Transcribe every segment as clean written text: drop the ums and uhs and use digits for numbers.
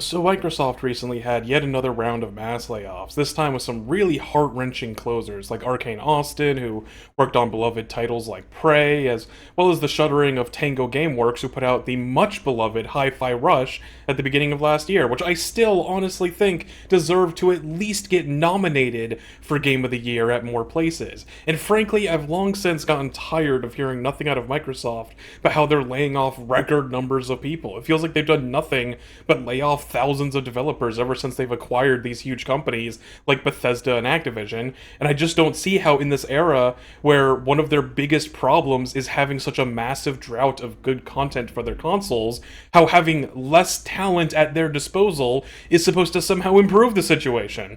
So Microsoft recently had yet another round of mass layoffs, this time with some really heart-wrenching closers like Arcane Austin, who worked on beloved titles like Prey, as well as the shuttering of Tango Gameworks, who put out the much-beloved Hi-Fi Rush at the beginning of last year, which I still honestly think deserved to at least get nominated for Game of the Year at more places. And frankly, I've long since gotten tired of hearing nothing out of Microsoft about how they're laying off record numbers of people. It feels like they've done nothing but lay off thousands of developers ever since they've acquired these huge companies like Bethesda and Activision, and I just don't see how in this era where one of their biggest problems is having such a massive drought of good content for their consoles, how having less talent at their disposal is supposed to somehow improve the situation.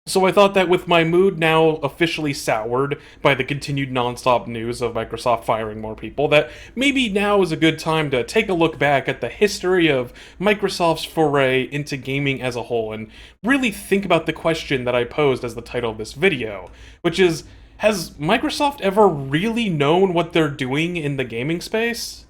So I thought that with my mood now officially soured by the continued nonstop news of Microsoft firing more people, that maybe now is a good time to take a look back at the history of Microsoft's foray into gaming as a whole and really think about the question that I posed as the title of this video, which is, has Microsoft ever really known what they're doing in the gaming space?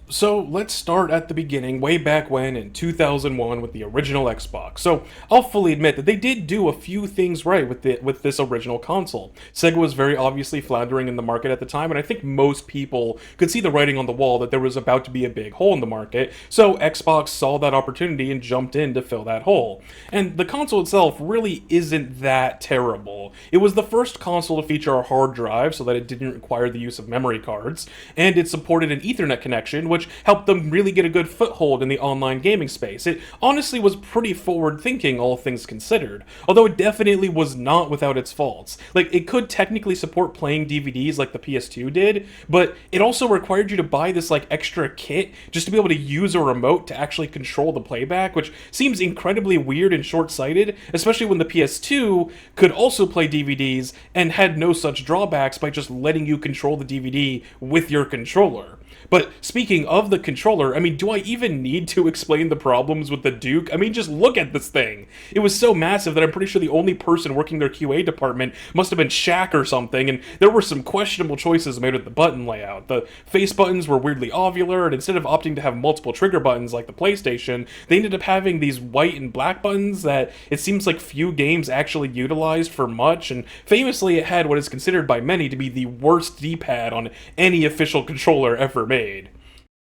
So let's start at the beginning, way back when in 2001 with the original Xbox. So I'll fully admit that they did do a few things right with this original console. Sega was very obviously floundering in the market at the time, and I think most people could see the writing on the wall that there was about to be a big hole in the market. So Xbox saw that opportunity and jumped in to fill that hole. And the console itself really isn't that terrible. It was the first console to feature a hard drive so that it didn't require the use of memory cards, and it supported an Ethernet connection, which helped them really get a good foothold in the online gaming space. It honestly was pretty forward thinking, all things considered, although it definitely was not without its faults. Like, it could technically support playing DVDs like the PS2 did, but it also required you to buy this like extra kit just to be able to use a remote to actually control the playback, which seems incredibly weird and short-sighted, especially when the PS2 could also play DVDs and had no such drawbacks by just letting you control the DVD with your controller. But speaking of the controller, I mean, do I even need to explain the problems with the Duke? I mean, just look at this thing. It was so massive that I'm pretty sure the only person working their QA department must have been Shaq or something, and there were some questionable choices made with the button layout. The face buttons were weirdly ovular, and instead of opting to have multiple trigger buttons like the PlayStation, they ended up having these white and black buttons that it seems like few games actually utilized for much, and famously it had what is considered by many to be the worst D-pad on any official controller ever made.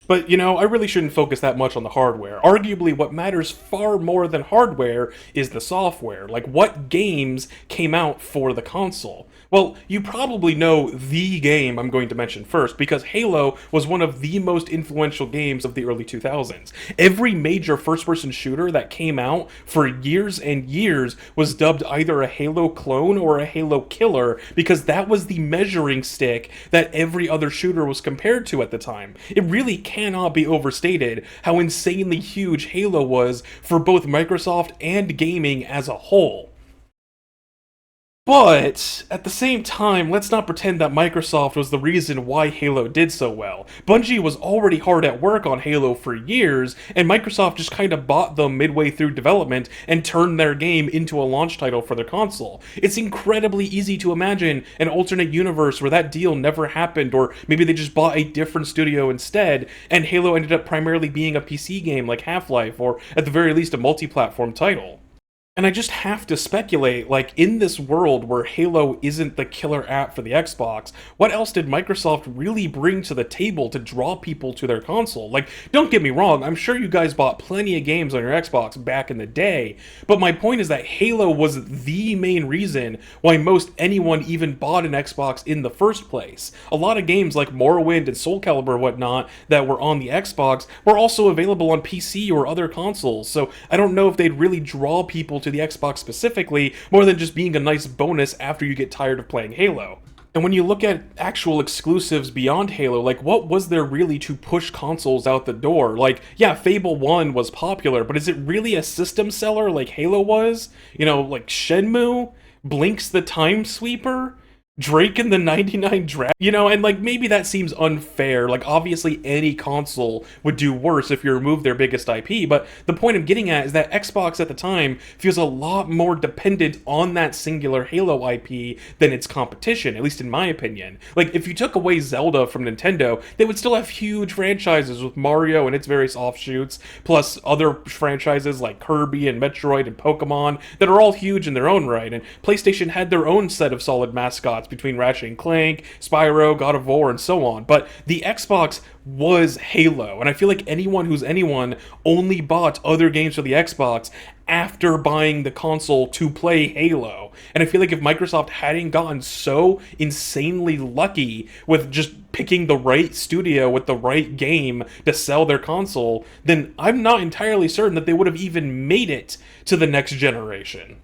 But, you know, I really shouldn't focus that much on the hardware. Arguably, what matters far more than hardware is the software. Like, what games came out for the console? Well, you probably know the game I'm going to mention first, because Halo was one of the most influential games of the early 2000s. Every major first-person shooter that came out for years and years was dubbed either a Halo clone or a Halo killer, because that was the measuring stick that every other shooter was compared to at the time. It really cannot be overstated how insanely huge Halo was for both Microsoft and gaming as a whole. But, at the same time, let's not pretend that Microsoft was the reason why Halo did so well. Bungie was already hard at work on Halo for years, and Microsoft just kind of bought them midway through development and turned their game into a launch title for their console. It's incredibly easy to imagine an alternate universe where that deal never happened, or maybe they just bought a different studio instead, and Halo ended up primarily being a PC game like Half-Life, or at the very least a multi-platform title. And I just have to speculate, like, in this world where Halo isn't the killer app for the Xbox, what else did Microsoft really bring to the table to draw people to their console? Like, don't get me wrong, I'm sure you guys bought plenty of games on your Xbox back in the day, but my point is that Halo was the main reason why most anyone even bought an Xbox in the first place. A lot of games like Morrowind and Soul Calibur and whatnot that were on the Xbox were also available on PC or other consoles, so I don't know if they'd really draw people to the Xbox specifically, more than just being a nice bonus after you get tired of playing Halo. And when you look at actual exclusives beyond Halo, like, what was there really to push consoles out the door? Like, yeah, Fable 1 was popular, but is it really a system seller like Halo was? You know, like Shenmue? Blink's the Time Sweeper? Drake in the 99 draft, you know, and like maybe that seems unfair. Like, obviously, any console would do worse if you remove their biggest IP, but the point I'm getting at is that Xbox at the time feels a lot more dependent on that singular Halo IP than its competition, at least in my opinion. Like, if you took away Zelda from Nintendo, they would still have huge franchises with Mario and its various offshoots, plus other franchises like Kirby and Metroid and Pokemon that are all huge in their own right, and PlayStation had their own set of solid mascots between Ratchet and Clank, Spyro, God of War, and so on. But the Xbox was Halo, and I feel like anyone who's anyone only bought other games for the Xbox after buying the console to play Halo. And I feel like if Microsoft hadn't gotten so insanely lucky with just picking the right studio with the right game to sell their console, then I'm not entirely certain that they would have even made it to the next generation.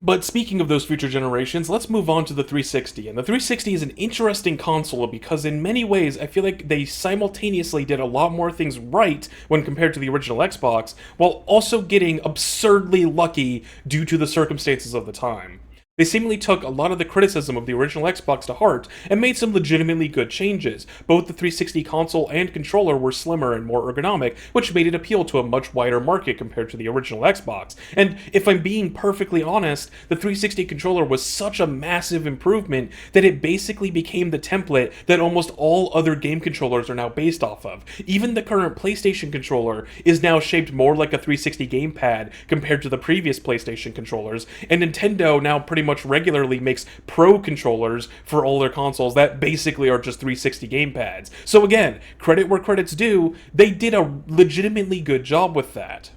But speaking of those future generations, let's move on to the 360. And the 360 is an interesting console because in many ways I feel like they simultaneously did a lot more things right when compared to the original Xbox, while also getting absurdly lucky due to the circumstances of the time. They seemingly took a lot of the criticism of the original Xbox to heart and made some legitimately good changes. Both the 360 console and controller were slimmer and more ergonomic, which made it appeal to a much wider market compared to the original Xbox. And if I'm being perfectly honest, the 360 controller was such a massive improvement that it basically became the template that almost all other game controllers are now based off of. Even the current PlayStation controller is now shaped more like a 360 gamepad compared to the previous PlayStation controllers, and Nintendo now pretty much regularly makes pro controllers for all their consoles that basically are just 360 gamepads. So again, credit where credit's due, they did a legitimately good job with that.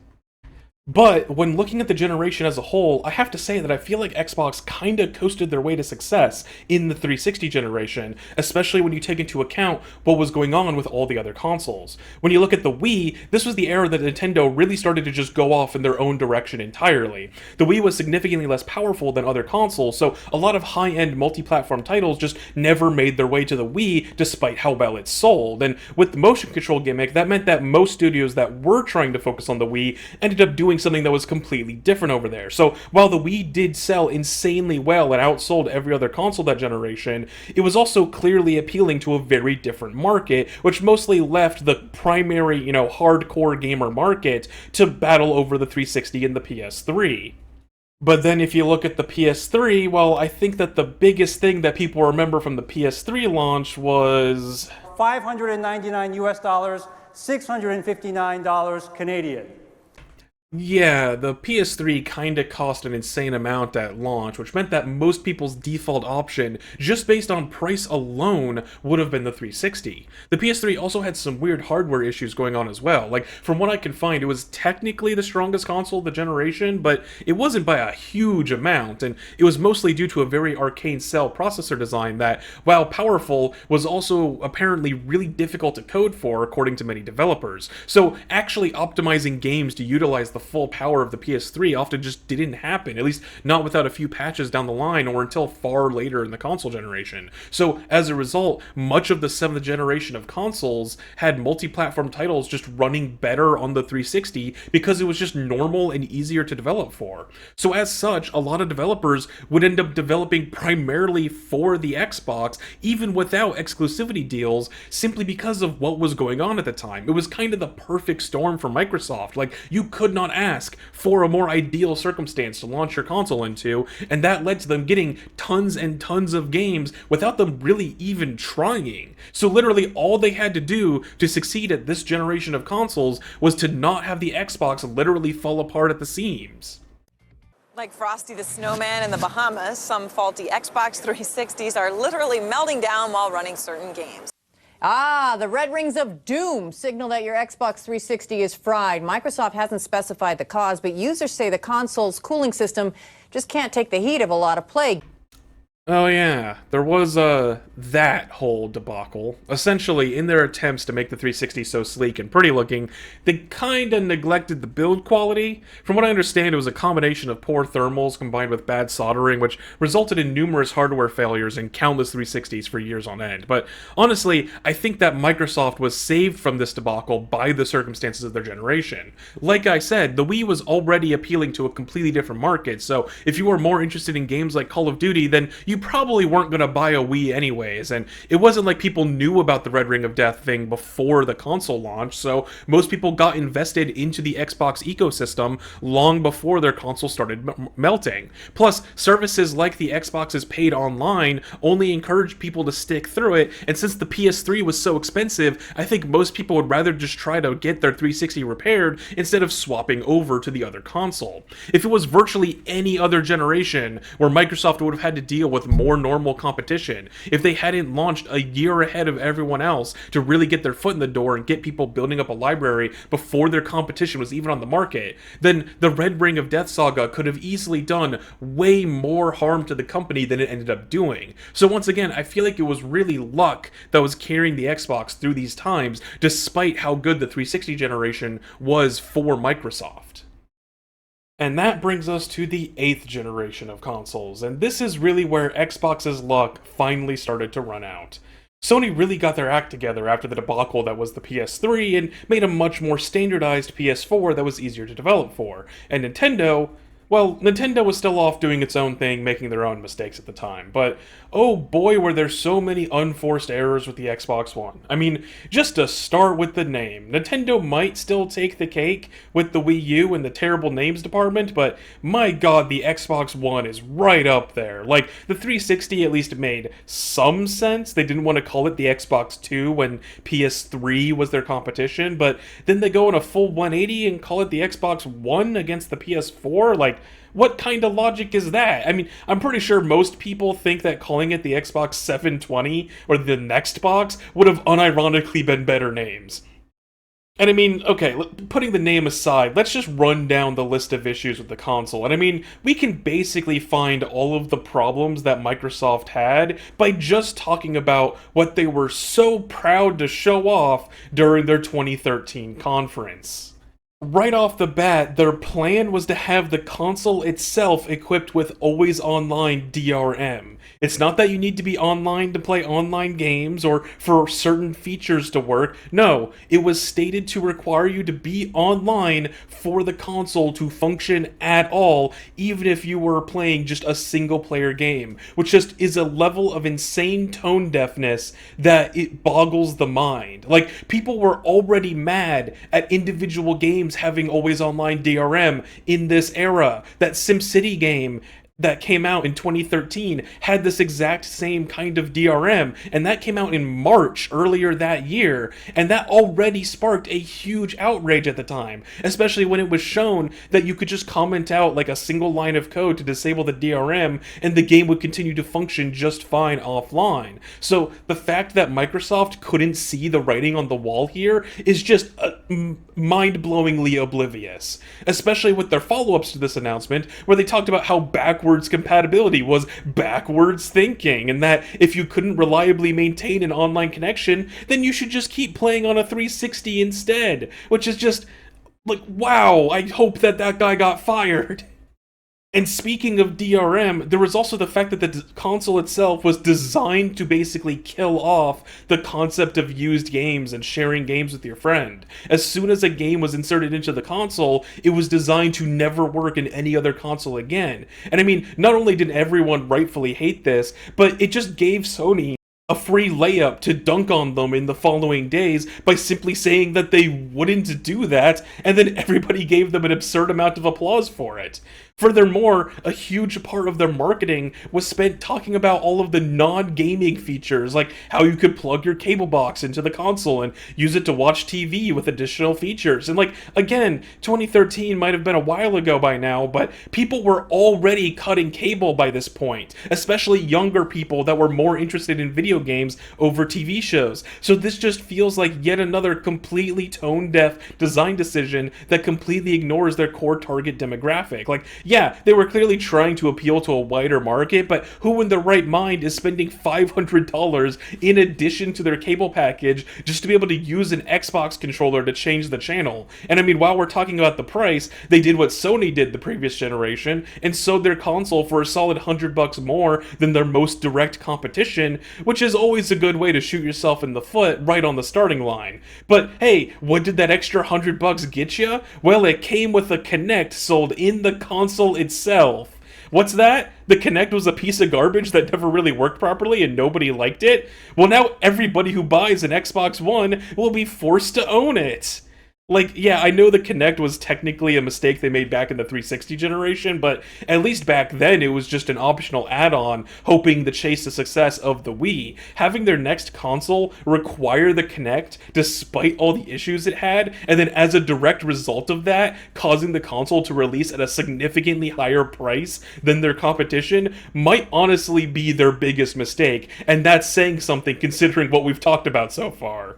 But when looking at the generation as a whole, I have to say that I feel like Xbox kinda coasted their way to success in the 360 generation, especially when you take into account what was going on with all the other consoles. When you look at the Wii, this was the era that Nintendo really started to just go off in their own direction entirely. The Wii was significantly less powerful than other consoles, so a lot of high-end multi-platform titles just never made their way to the Wii despite how well it sold. And with the motion control gimmick, that meant that most studios that were trying to focus on the Wii ended up doing something that was completely different over there. So while the Wii did sell insanely well and outsold every other console that generation, it was also clearly appealing to a very different market, which mostly left the primary, hardcore gamer market to battle over the 360 and the PS3. But then if you look at the PS3, well, I think that the biggest thing that people remember from the PS3 launch was 599 US dollars, $659 Canadian. Yeah, the PS3 kinda cost an insane amount at launch, which meant that most people's default option, just based on price alone, would have been the 360. The PS3 also had some weird hardware issues going on as well. Like, from what I can find, it was technically the strongest console of the generation, but it wasn't by a huge amount, and it was mostly due to a very arcane cell processor design that, while powerful, was also apparently really difficult to code for, according to many developers. So, actually optimizing games to utilize the full power of the PS3 often just didn't happen, at least not without a few patches down the line or until far later in the console generation. So as a result, much of the 7th generation of consoles had multi-platform titles just running better on the 360 because it was just normal and easier to develop for. So as such, a lot of developers would end up developing primarily for the Xbox, even without exclusivity deals, simply because of what was going on at the time. It was kind of the perfect storm for Microsoft. Like, you could not ask for a more ideal circumstance to launch your console into, and that led to them getting tons and tons of games without them really even trying. So literally all they had to do to succeed at this generation of consoles was to not have the Xbox literally fall apart at the seams. Like Frosty the Snowman in the Bahamas, some faulty Xbox 360s are literally melting down while running certain games. Ah, the red rings of doom signal that your Xbox 360 is fried. Microsoft hasn't specified the cause, but users say the console's cooling system just can't take the heat of a lot of play. Oh yeah, there was that whole debacle. Essentially, in their attempts to make the 360 so sleek and pretty looking, they kinda neglected the build quality. From what I understand, it was a combination of poor thermals combined with bad soldering, which resulted in numerous hardware failures in countless 360s for years on end. But honestly, I think that Microsoft was saved from this debacle by the circumstances of their generation. Like I said, the Wii was already appealing to a completely different market, so if you were more interested in games like Call of Duty, then you you probably weren't going to buy a Wii anyways, and it wasn't like people knew about the Red Ring of Death thing before the console launch, so most people got invested into the Xbox ecosystem long before their console started melting. Plus, services like the Xbox's paid online only encouraged people to stick through it, and since the PS3 was so expensive, I think most people would rather just try to get their 360 repaired instead of swapping over to the other console. If it was virtually any other generation where Microsoft would have had to deal with more normal competition, if they hadn't launched a year ahead of everyone else to really get their foot in the door and get people building up a library before their competition was even on the market, then the Red Ring of Death saga could have easily done way more harm to the company than it ended up doing. So once again, I feel like it was really luck that was carrying the Xbox through these times, despite how good the 360 generation was for Microsoft. And that brings us to the 8th generation of consoles, and this is really where Xbox's luck finally started to run out. Sony really got their act together after the debacle that was the PS3 and made a much more standardized PS4 that was easier to develop for, and Nintendo was still off doing its own thing, making their own mistakes at the time, but oh boy were there so many unforced errors with the Xbox One. I mean, just to start with the name, Nintendo might still take the cake with the Wii U and the terrible names department, but my god, the Xbox One is right up there. Like, the 360 at least made some sense. They didn't want to call it the Xbox 2 when PS3 was their competition, but then they go in a full 180 and call it the Xbox One against the PS4? Like, what kind of logic is that? I mean, I'm pretty sure most people think that calling it the Xbox 720 or the next box would have unironically been better names. And I mean, okay, putting the name aside, let's just run down the list of issues with the console. And I mean, we can basically find all of the problems that Microsoft had by just talking about what they were so proud to show off during their 2013 conference. Right off the bat, their plan was to have the console itself equipped with always online DRM. It's not that you need to be online to play online games or for certain features to work. No, it was stated to require you to be online for the console to function at all, even if you were playing just a single player game, which just is a level of insane tone deafness that it boggles the mind. Like, people were already mad at individual games having always online DRM in this era. That SimCity game that came out in 2013 had this exact same kind of DRM, and that came out in March earlier that year, and that already sparked a huge outrage at the time, especially when it was shown that you could just comment out like a single line of code to disable the DRM and the game would continue to function just fine offline. So the fact that Microsoft couldn't see the writing on the wall here is just mind-blowingly oblivious, especially with their follow-ups to this announcement where they talked about how backwards compatibility was backwards thinking, and that if you couldn't reliably maintain an online connection, then you should just keep playing on a 360 instead, which is just like, wow, I hope that guy got fired. And speaking of DRM, there was also the fact that the console itself was designed to basically kill off the concept of used games and sharing games with your friend. As soon as a game was inserted into the console, it was designed to never work in any other console again. And I mean, not only did everyone rightfully hate this, but it just gave Sony a free layup to dunk on them in the following days by simply saying that they wouldn't do that, and then everybody gave them an absurd amount of applause for it. Furthermore, a huge part of their marketing was spent talking about all of the non-gaming features, like how you could plug your cable box into the console and use it to watch TV with additional features. And like, again, 2013 might have been a while ago by now, but people were already cutting cable by this point, especially younger people that were more interested in video games over TV shows. So this just feels like yet another completely tone-deaf design decision that completely ignores their core target demographic. Like, yeah, they were clearly trying to appeal to a wider market, but who in their right mind is spending $500 in addition to their cable package just to be able to use an Xbox controller to change the channel? And I mean, while we're talking about the price, they did what Sony did the previous generation and sold their console for a solid $100 more than their most direct competition, which is always a good way to shoot yourself in the foot right on the starting line. But hey, what did that extra $100 get you? Well, it came with a Kinect sold in the console itself. What's that? The Kinect was a piece of garbage that never really worked properly and nobody liked it? Well, now everybody who buys an Xbox One will be forced to own it. Like, yeah, I know the Kinect was technically a mistake they made back in the 360 generation, but at least back then it was just an optional add-on, hoping to chase the success of the Wii. Having their next console require the Kinect, despite all the issues it had, and then as a direct result of that, causing the console to release at a significantly higher price than their competition, might honestly be their biggest mistake, and that's saying something considering what we've talked about so far.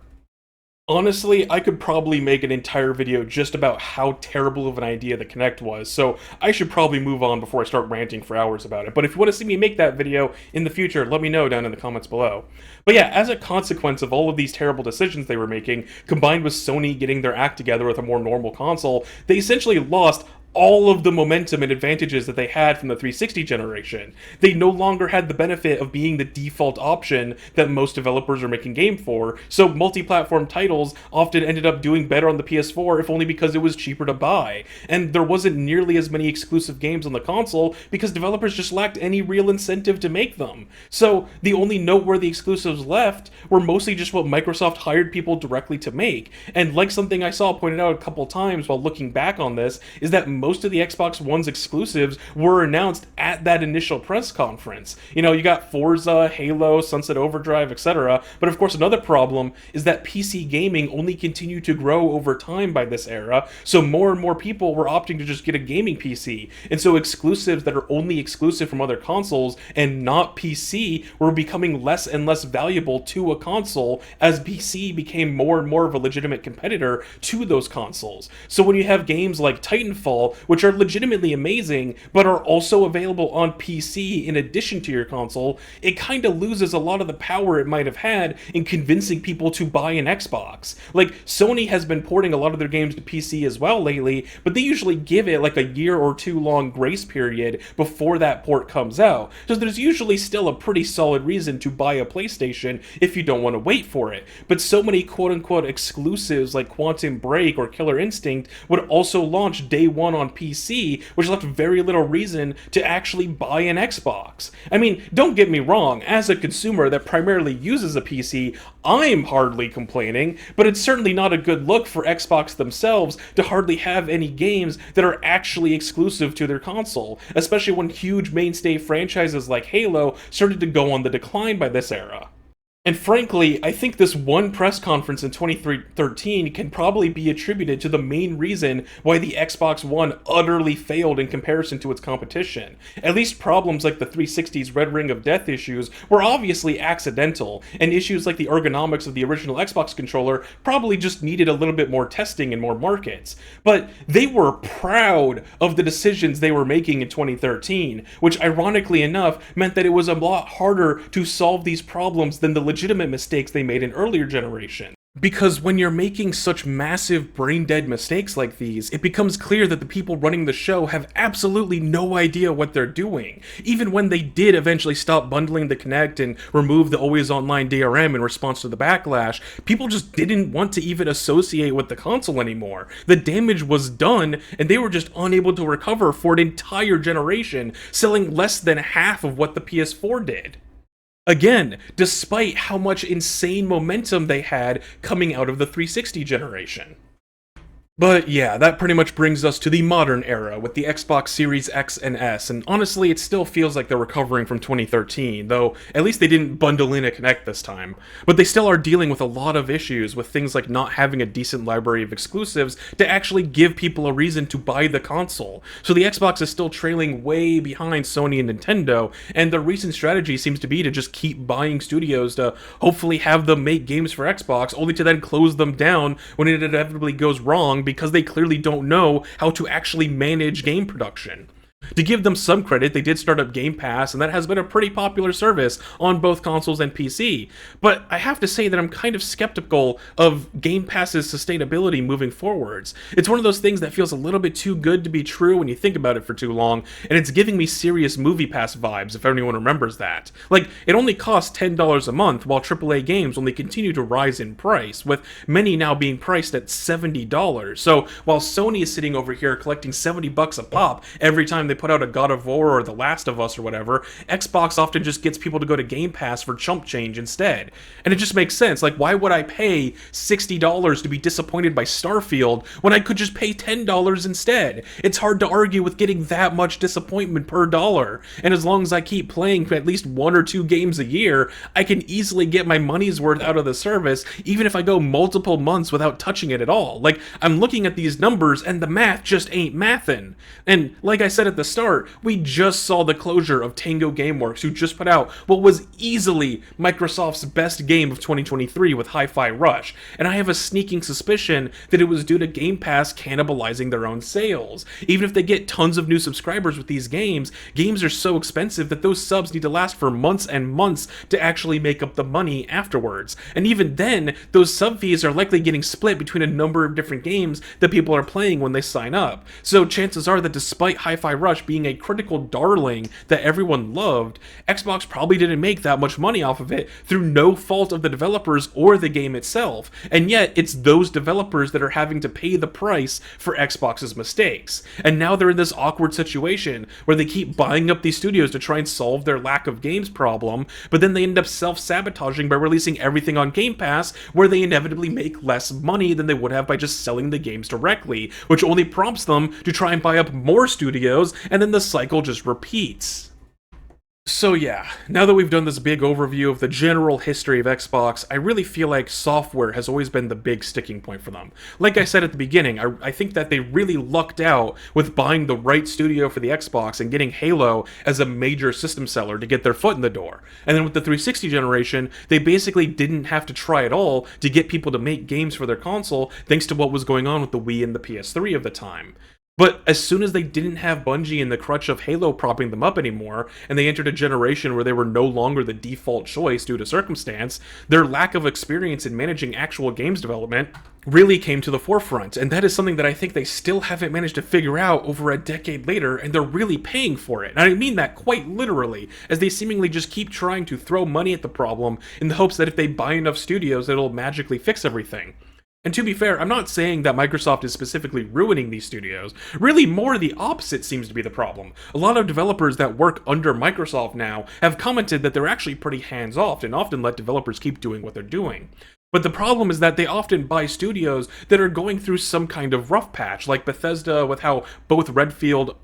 Honestly, I could probably make an entire video just about how terrible of an idea the Kinect was, so I should probably move on before I start ranting for hours about it. But if you want to see me make that video in the future, let me know down in the comments below. But yeah, as a consequence of all of these terrible decisions they were making, combined with Sony getting their act together with a more normal console, they essentially lost all of the momentum and advantages that they had from the 360 generation. They no longer had the benefit of being the default option that most developers are making game for, so multi-platform titles often ended up doing better on the PS4 if only because it was cheaper to buy. And there wasn't nearly as many exclusive games on the console because developers just lacked any real incentive to make them. So the only noteworthy exclusives left were mostly just what Microsoft hired people directly to make. And like something I saw pointed out a couple times while looking back on this, is that most of the Xbox One's exclusives were announced at that initial press conference. You know, you got Forza, Halo, Sunset Overdrive, etc. But of course, another problem is that PC gaming only continued to grow over time by this era, so more and more people were opting to just get a gaming PC. And so exclusives that are only exclusive from other consoles and not PC were becoming less and less valuable to a console as PC became more and more of a legitimate competitor to those consoles. So when you have games like Titanfall, which are legitimately amazing, but are also available on PC in addition to your console, it kind of loses a lot of the power it might have had in convincing people to buy an Xbox. Like, Sony has been porting a lot of their games to PC as well lately, but they usually give it like a year or two long grace period before that port comes out. So there's usually still a pretty solid reason to buy a PlayStation if you don't want to wait for it. But so many quote-unquote exclusives like Quantum Break or Killer Instinct would also launch day one on PC, which left very little reason to actually buy an Xbox. I mean, don't get me wrong, as a consumer that primarily uses a PC, I'm hardly complaining, but it's certainly not a good look for Xbox themselves to hardly have any games that are actually exclusive to their console, especially when huge mainstay franchises like Halo started to go on the decline by this era. And frankly, I think this one press conference in 2013 can probably be attributed to the main reason why the Xbox One utterly failed in comparison to its competition. At least problems like the 360's Red Ring of Death issues were obviously accidental, and issues like the ergonomics of the original Xbox controller probably just needed a little bit more testing in more markets. But they were proud of the decisions they were making in 2013, which ironically enough meant that it was a lot harder to solve these problems than the legitimate mistakes they made in earlier generations. Because when you're making such massive brain-dead mistakes like these, it becomes clear that the people running the show have absolutely no idea what they're doing. Even when they did eventually stop bundling the Kinect and remove the always-online DRM in response to the backlash, people just didn't want to even associate with the console anymore. The damage was done, and they were just unable to recover for an entire generation, selling less than half of what the PS4 did. Again, despite how much insane momentum they had coming out of the 360 generation. But yeah, that pretty much brings us to the modern era with the Xbox Series X and S, and honestly it still feels like they're recovering from 2013, though at least they didn't bundle in a Kinect this time. But they still are dealing with a lot of issues with things like not having a decent library of exclusives to actually give people a reason to buy the console. So the Xbox is still trailing way behind Sony and Nintendo, and their recent strategy seems to be to just keep buying studios to hopefully have them make games for Xbox, only to then close them down when it inevitably goes wrong because they clearly don't know how to actually manage game production. To give them some credit, they did start up Game Pass, and that has been a pretty popular service on both consoles and PC. But I have to say that I'm kind of skeptical of Game Pass's sustainability moving forwards. It's one of those things that feels a little bit too good to be true when you think about it for too long, and it's giving me serious Movie Pass vibes, if anyone remembers that. Like, it only costs $10 a month, while AAA games only continue to rise in price, with many now being priced at $70. So, while Sony is sitting over here collecting $70 a pop every time they they put out a God of War or The Last of Us or whatever, Xbox often just gets people to go to Game Pass for chump change instead. And it just makes sense. Like, why would I pay $60 to be disappointed by Starfield when I could just pay $10 instead? It's hard to argue with getting that much disappointment per dollar. And as long as I keep playing at least 1 or 2 games a year, I can easily get my money's worth out of the service, even if I go multiple months without touching it at all. Like, I'm looking at these numbers and the math just ain't mathin'. And like I said at the start, we just saw the closure of Tango Gameworks, who just put out what was easily Microsoft's best game of 2023 with Hi-Fi Rush. And I have a sneaking suspicion that it was due to Game Pass cannibalizing their own sales. Even if they get tons of new subscribers with these games are so expensive that those subs need to last for months and months to actually make up the money afterwards. And even then, those sub fees are likely getting split between a number of different games that people are playing when they sign up. So chances are that despite Hi-Fi Rush being a critical darling that everyone loved, Xbox probably didn't make that much money off of it through no fault of the developers or the game itself. And yet, it's those developers that are having to pay the price for Xbox's mistakes. And now they're in this awkward situation where they keep buying up these studios to try and solve their lack of games problem, but then they end up self-sabotaging by releasing everything on Game Pass, where they inevitably make less money than they would have by just selling the games directly, which only prompts them to try and buy up more studios, and then the cycle just repeats. So yeah, now that we've done this big overview of the general history of Xbox, I really feel like software has always been the big sticking point for them. Like I said at the beginning, I think that they really lucked out with buying the right studio for the Xbox and getting Halo as a major system seller to get their foot in the door. And then with the 360 generation, they basically didn't have to try at all to get people to make games for their console, thanks to what was going on with the Wii and the PS3 of the time. But as soon as they didn't have Bungie and the crutch of Halo propping them up anymore, and they entered a generation where they were no longer the default choice due to circumstance, their lack of experience in managing actual games development really came to the forefront, and that is something that I think they still haven't managed to figure out over a decade later, and they're really paying for it. And I mean that quite literally, as they seemingly just keep trying to throw money at the problem in the hopes that if they buy enough studios, it'll magically fix everything. And to be fair, I'm not saying that Microsoft is specifically ruining these studios. Really, more the opposite seems to be the problem. A lot of developers that work under Microsoft now have commented that they're actually pretty hands-off and often let developers keep doing what they're doing. But the problem is that they often buy studios that are going through some kind of rough patch, like Bethesda with how both Redfall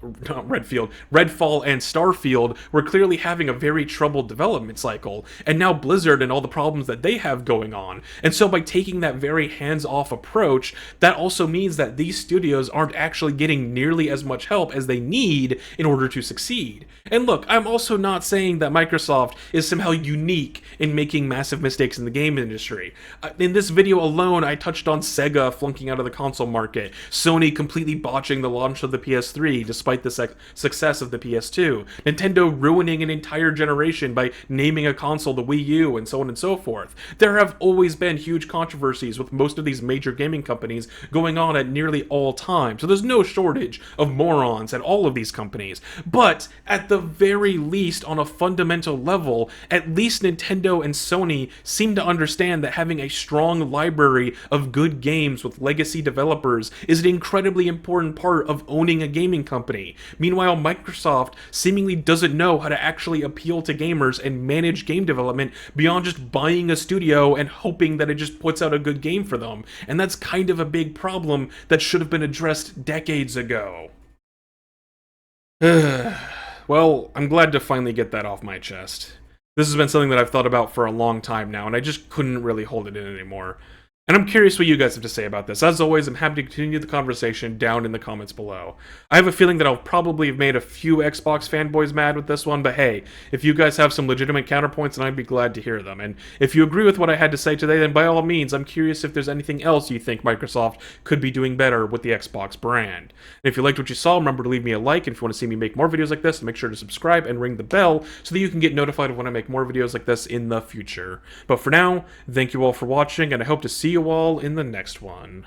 and Starfield were clearly having a very troubled development cycle, and now Blizzard and all the problems that they have going on. And so by taking that very hands-off approach, that also means that these studios aren't actually getting nearly as much help as they need in order to succeed. And look, I'm also not saying that Microsoft is somehow unique in making massive mistakes in the game industry. In this video alone, I touched on Sega flunking out of the console market, Sony completely botching the launch of the PS3 despite the success of the PS2, Nintendo ruining an entire generation by naming a console the Wii U, and so on and so forth. There have always been huge controversies with most of these major gaming companies going on at nearly all times, so there's no shortage of morons at all of these companies. But at the very least, on a fundamental level, at least Nintendo and Sony seem to understand that having a strong library of good games with legacy developers is an incredibly important part of owning a gaming company. Meanwhile, Microsoft seemingly doesn't know how to actually appeal to gamers and manage game development beyond just buying a studio and hoping that it just puts out a good game for them. And that's kind of a big problem that should have been addressed decades ago. Well, I'm glad to finally get that off my chest. This has been something that I've thought about for a long time now, and I just couldn't really hold it in anymore. And I'm curious what you guys have to say about this. As always, I'm happy to continue the conversation down in the comments below. I have a feeling that I'll probably have made a few Xbox fanboys mad with this one, but hey, if you guys have some legitimate counterpoints, then I'd be glad to hear them. And if you agree with what I had to say today, then by all means, I'm curious if there's anything else you think Microsoft could be doing better with the Xbox brand. And if you liked what you saw, remember to leave me a like, and if you want to see me make more videos like this, make sure to subscribe and ring the bell so that you can get notified of when I make more videos like this in the future. But for now, thank you all for watching, and I hope to see you all in the next one.